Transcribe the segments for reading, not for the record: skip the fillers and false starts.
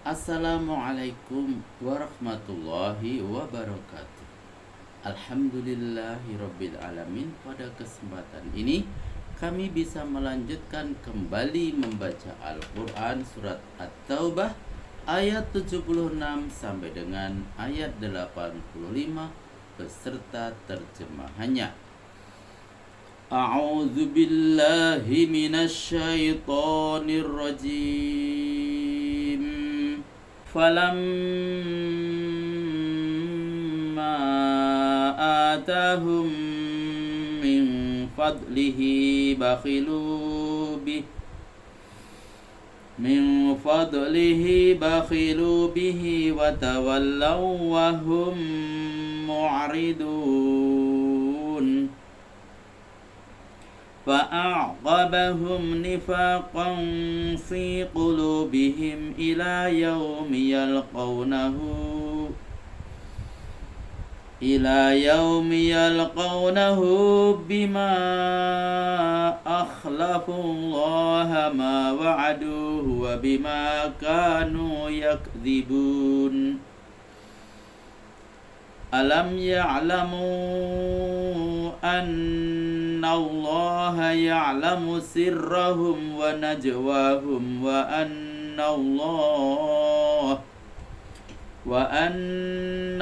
Assalamualaikum warahmatullahi wabarakatuh. Alhamdulillahirabbil alamin. Pada kesempatan ini kami bisa melanjutkan kembali membaca Al-Qur'an surat At-Taubah ayat 76 sampai dengan ayat 85 beserta terjemahannya. A'udzu billahi minasyaitonir rajim. فلما آتاهم من فضله بخلوا به وتولوا وهم معرضون فأعقبهم نفاقا في قلوبهم إلى يوم يلقونه بما أخلفوا الله ما وعدوه وبما كانوا يكذبون ألم يعلموا أن الله يعلم سرهم ونجواهم وأن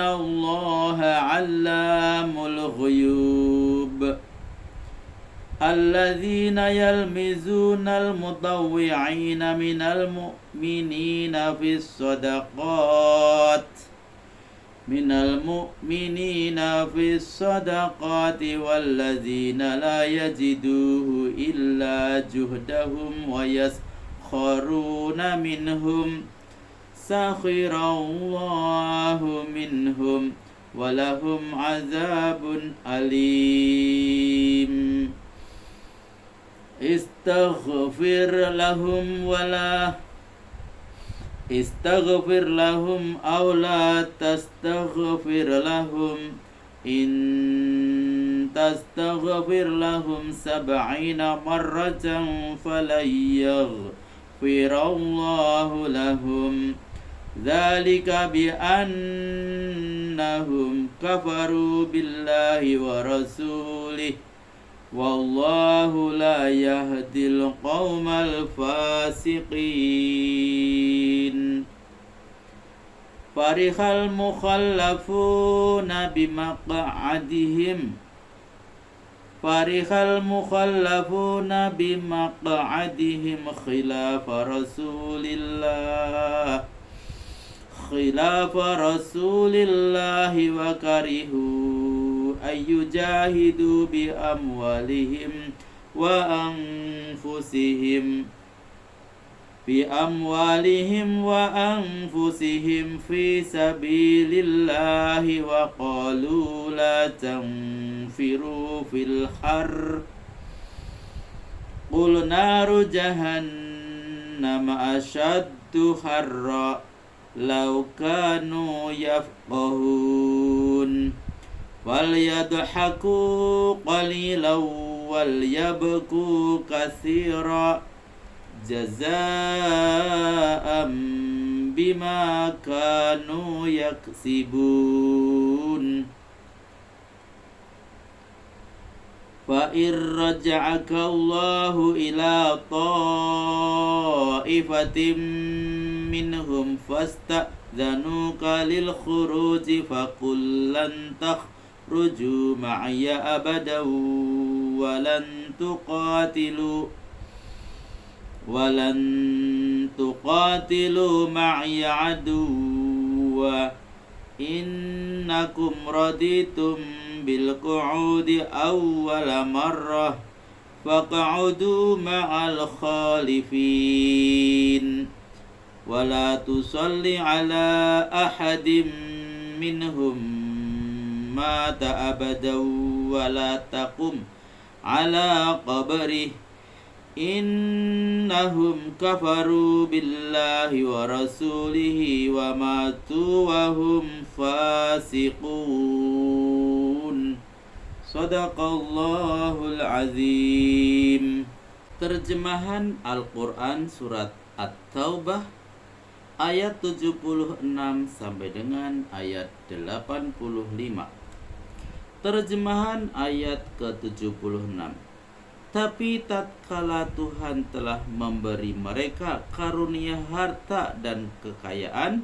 الله علام الغيوب الذين يلمزون المطوعين من المؤمنين في الصدقات والذين لا يجدوه إلا جهدهم ويسخرون منهم سخر الله منهم ولهم عذاب أليم استغفر لهم أو لا تستغفر لهم إن تستغفر لهم 70 مرة فلن يغفر الله لهم ذلك بأنهم كفروا بالله ورسوله والله لا يهدي القوم الفاسقين فرح المخلفون بمقعدهم خلاف رسول الله وكرهوا أن يجاهدوا بأموالهم وأنفسهم في سبيل الله وقالوا لا تنفروا في الحر قل نار جهنم أشد حرا لو كانوا يفقهون فليضحكوا قليلا وليبكوا كثيرا جزاء بما كانوا يكسبون فإن رجعك الله إلى طائفة منهم فاستأذنوك للخروج فقل لن تخرجوا معي أبدا ولن تقاتلوا معي عدوا إنكم رضيتم بالقعود أول مرة فاقعدوا مع الخالفين ولا تصل على أحد منهم مات أبدا ولا تقم على قبره إنهم كفروا بالله ورسوله وماتوا وهم فاسقون Sadaqallahul azim. Terjemahan Al-Quran surat At-Taubah ayat 76 sampai dengan ayat 85. Terjemahan ayat ke-76. Tapi tatkala Tuhan telah memberi mereka karunia harta dan kekayaan,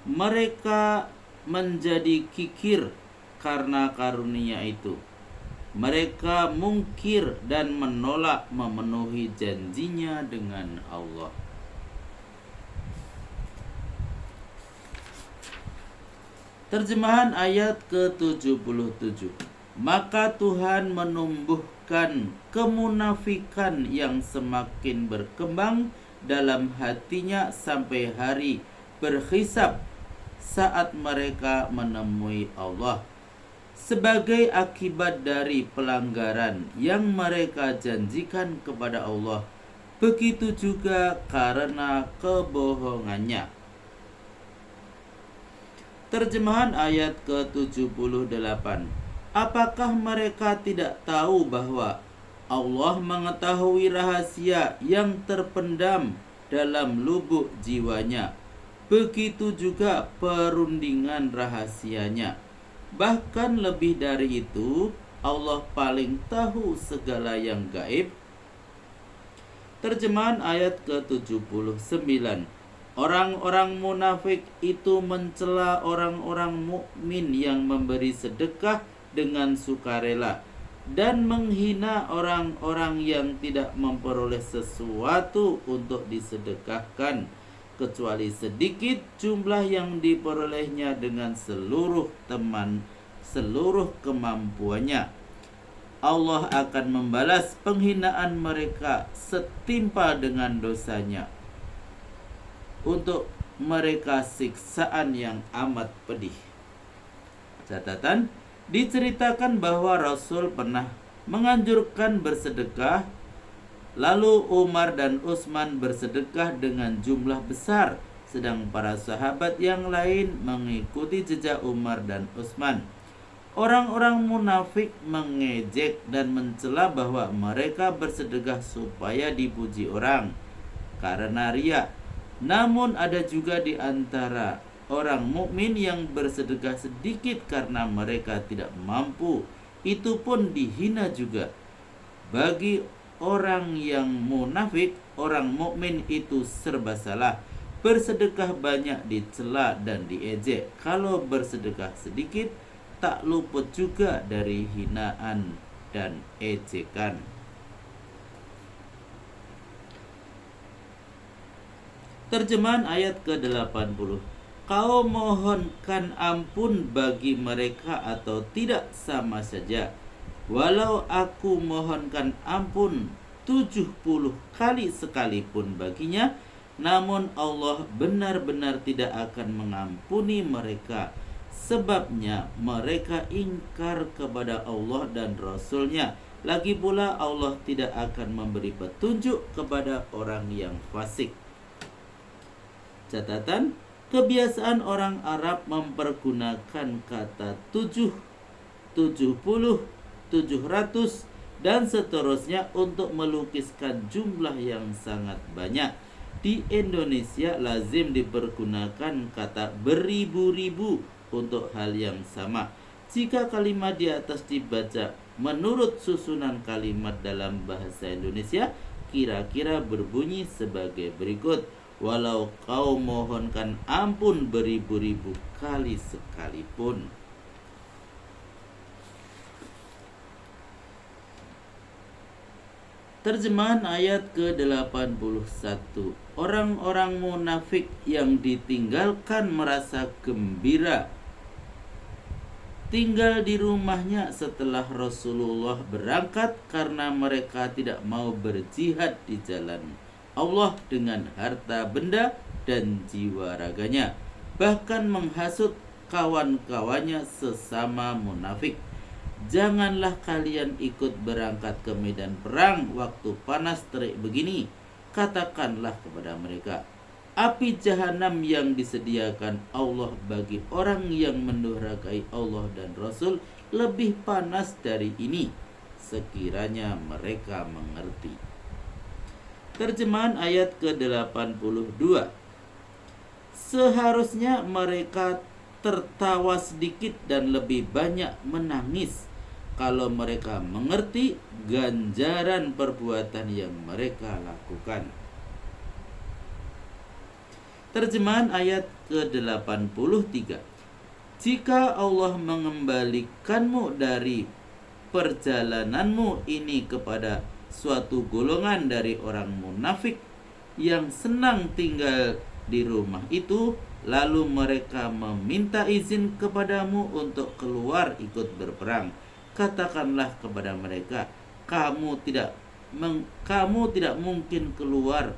mereka menjadi kikir karena karunia itu. Mereka mungkir dan menolak memenuhi janjinya dengan Allah. Terjemahan ayat ke-77. Maka Tuhan menumbuhkan kemunafikan yang semakin berkembang dalam hatinya sampai hari berhisab saat mereka menemui Allah, sebagai akibat dari pelanggaran yang mereka janjikan kepada Allah, begitu juga karena kebohongannya. Terjemahan ayat ke-78. Apakah mereka tidak tahu bahwa Allah mengetahui rahasia yang terpendam dalam lubuk jiwanya, begitu juga perundingan rahasianya. Bahkan lebih dari itu, Allah paling tahu segala yang gaib. Terjemahan ayat ke-79. Orang-orang munafik itu mencela orang-orang mukmin yang memberi sedekah dengan sukarela dan menghina orang-orang yang tidak memperoleh sesuatu untuk disedekahkan, kecuali sedikit jumlah yang diperolehnya dengan seluruh kemampuannya. Allah akan membalas penghinaan mereka setimpal dengan dosanya. Untuk mereka siksaan yang amat pedih. Catatan, diceritakan bahwa Rasul pernah menganjurkan bersedekah, lalu Umar dan Utsman bersedekah dengan jumlah besar, sedang para sahabat yang lain mengikuti jejak Umar dan Utsman. Orang-orang munafik mengejek dan mencela bahwa mereka bersedekah supaya dipuji orang karena riya. Namun ada juga di antara orang mukmin yang bersedekah sedikit karena mereka tidak mampu. Itu pun dihina juga. Bagi orang yang munafik, orang mukmin itu serba salah. Bersedekah banyak dicela dan diejek. Kalau bersedekah sedikit, tak luput juga dari hinaan dan ejekan. Terjemahan ayat ke-80. Kau mohonkan ampun bagi mereka atau tidak sama saja. Walau aku mohonkan ampun 70 kali sekalipun baginya, namun Allah benar-benar tidak akan mengampuni mereka. Sebabnya mereka ingkar kepada Allah dan Rasul-Nya. Lagi pula Allah tidak akan memberi petunjuk kepada orang yang fasik. Catatan, kebiasaan orang Arab mempergunakan kata 7, 70, 700 dan seterusnya untuk melukiskan jumlah yang sangat banyak. Di Indonesia lazim dipergunakan kata beribu-ribu untuk hal yang sama. Jika kalimat di atas dibaca menurut susunan kalimat dalam bahasa Indonesia, kira-kira berbunyi sebagai berikut. Walau kau mohonkan ampun beribu-ribu kali sekalipun. Terjemahan ayat ke-81. Orang-orang munafik yang ditinggalkan merasa gembira tinggal di rumahnya setelah Rasulullah berangkat karena mereka tidak mau berjihad di jalan Allah dengan harta benda dan jiwa raganya, bahkan menghasut kawan-kawannya sesama munafik. Janganlah kalian ikut berangkat ke medan perang waktu panas terik begini. Katakanlah kepada mereka, api jahanam yang disediakan Allah bagi orang yang mendurhakai Allah dan Rasul lebih panas dari ini, sekiranya mereka mengerti. Terjemahan ayat ke-82. Seharusnya mereka tertawa sedikit dan lebih banyak menangis kalau mereka mengerti ganjaran perbuatan yang mereka lakukan. Terjemahan ayat ke-83. Jika Allah mengembalikanmu dari perjalananmu ini kepada suatu golongan dari orang munafik yang senang tinggal di rumah itu, lalu mereka meminta izin kepadamu untuk keluar ikut berperang, katakanlah kepada mereka, kamu tidak mungkin keluar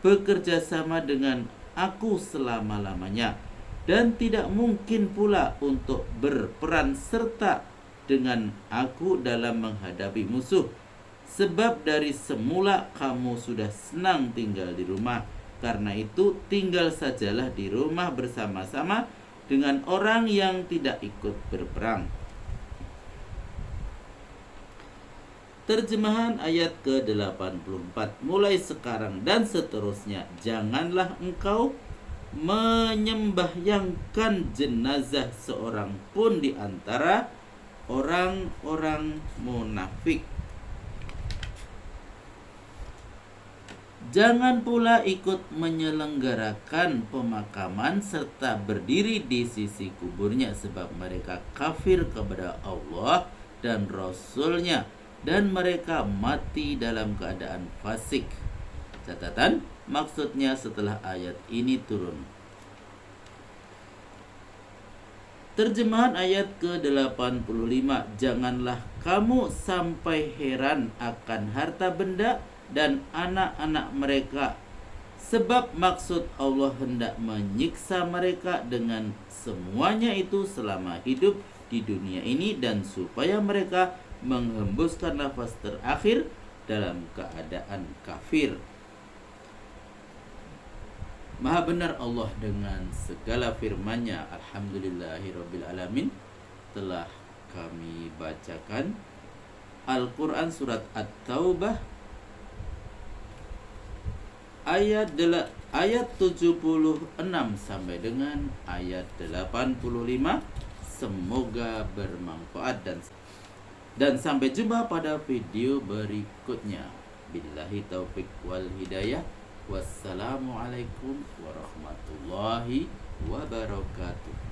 bekerja sama dengan aku selama-lamanya, dan tidak mungkin pula untuk berperan serta dengan aku dalam menghadapi musuh, sebab dari semula kamu sudah senang tinggal di rumah. Karena itu tinggal sajalah di rumah bersama-sama dengan orang yang tidak ikut berperang. Terjemahan ayat ke-84. Mulai sekarang dan seterusnya, janganlah engkau menyembahyangkan jenazah seorang pun di antara orang-orang munafik. Jangan pula ikut menyelenggarakan pemakaman serta berdiri di sisi kuburnya, sebab mereka kafir kepada Allah dan Rasul-Nya, dan mereka mati dalam keadaan fasik. Catatan, maksudnya setelah ayat ini turun. Terjemahan ayat ke-85. Janganlah kamu sampai heran akan harta benda dan anak-anak mereka, sebab maksud Allah hendak menyiksa mereka dengan semuanya itu selama hidup di dunia ini, dan supaya mereka menghembuskan nafas terakhir dalam keadaan kafir. Maha benar Allah dengan segala firman-Nya. Alhamdulillahirrabbilalamin. Telah kami bacakan Al-Quran Surat At-Taubah ayat 76 sampai dengan ayat 85. Semoga bermanfaat dan sampai jumpa pada video berikutnya. Billahi taufik wal hidayah. Wassalamualaikum warahmatullahi wabarakatuh.